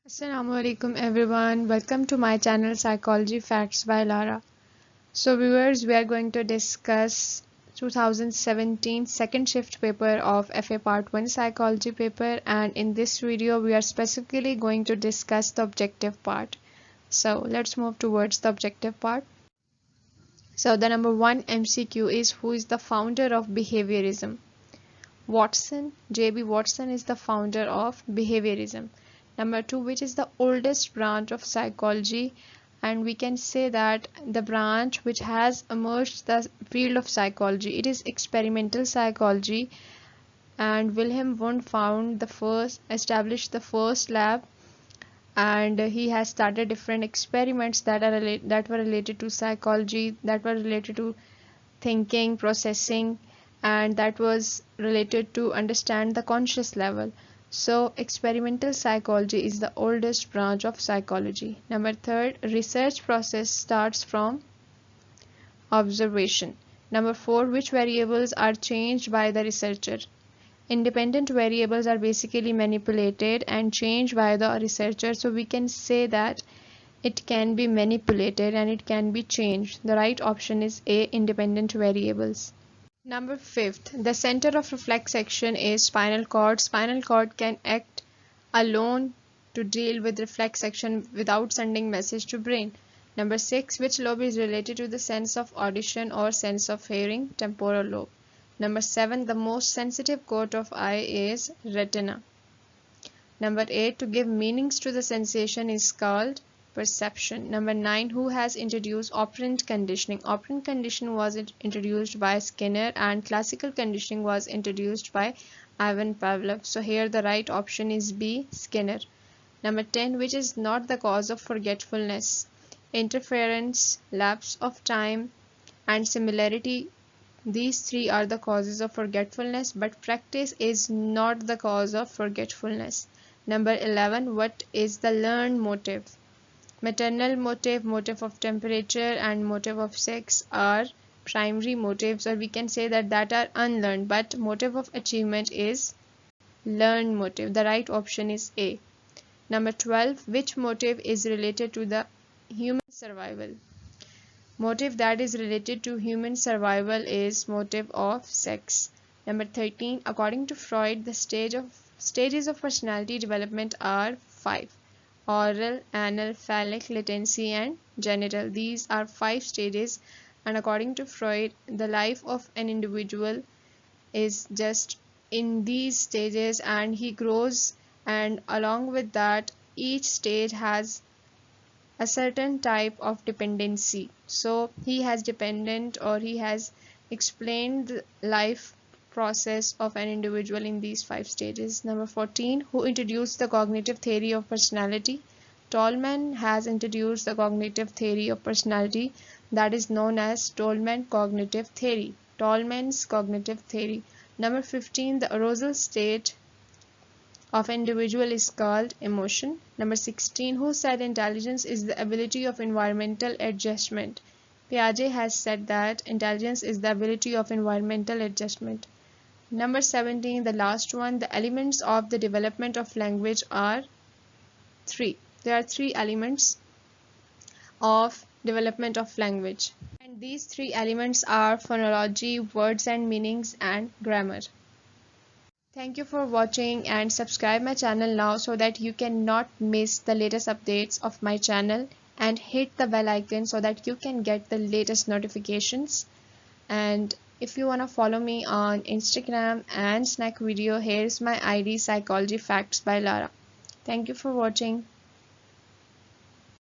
Assalamu alaikum everyone. Welcome to my channel Psychology Facts by Lara. So viewers, we are going to discuss 2017 second shift paper of FA Part 1 Psychology paper, and in this video we are specifically going to discuss the objective part. So let's move towards the objective part. So the number 1 MCQ is, who is the founder of behaviorism? Watson. J.B. Watson is the founder of behaviorism. Number 2, which is the oldest branch of psychology? And we can say that the branch which has emerged the field of psychology, it is experimental psychology, and Wilhelm Wundt established the first lab, and he has started different experiments that were related to psychology, that were related to thinking, processing, and that was related to understand the conscious level. So experimental psychology is the oldest branch of psychology. Number 3, research process starts from observation. Number 4, which variables are changed by the researcher? Independent variables are basically manipulated and changed by the researcher, so we can say that it can be manipulated and it can be changed. The right option is A, independent variables. Number 5, the center of reflex action is spinal cord. Spinal cord can act alone to deal with reflex action without sending message to brain. Number 6, which lobe is related to the sense of audition or sense of hearing? Temporal lobe. Number 7, the most sensitive coat of eye is retina. Number 8, to give meanings to the sensation is called perception. Number 9, who has introduced operant conditioning? Operant conditioning was introduced by Skinner, and classical conditioning was introduced by Ivan Pavlov. So here the right option is B, Skinner. Number 10, which is not the cause of forgetfulness? Interference, lapse of time, and similarity. These three are the causes of forgetfulness, but practice is not the cause of forgetfulness. Number 11, what is the learned motive? Maternal motive, motive of temperature, and motive of sex are primary motives, or we can say that are unlearned, but motive of achievement is learned motive. The right option is A. Number 12, which motive is related to the human survival? Motive that is related to human survival is motive of sex. Number 13, according to Freud, the stages of personality development are 5: oral, anal, phallic, latency, and genital. These are 5 stages, and according to Freud, the life of an individual is just in these stages, and he grows, and along with that each stage has a certain type of dependency. So he has explained the life process of an individual in these 5 stages. Number 14, who introduced the cognitive theory of personality? Tolman has introduced the cognitive theory of personality, that is known as Tolman cognitive theory. Tolman's cognitive theory. Number 15, the arousal state of an individual is called emotion. Number 16, who said intelligence is the ability of environmental adjustment? Piaget has said that intelligence is the ability of environmental adjustment. Number 17, the last one, the elements of the development of language are 3. There are 3 elements of development of language, and these 3 elements are phonology, words and meanings, and grammar. Thank you for watching, and subscribe my channel now so that you cannot miss the latest updates of my channel, and hit the bell icon so that you can get the latest notifications. And if you want to follow me on Instagram and Snack Video, here's my ID, Psychology Facts by Lara. Thank you for watching.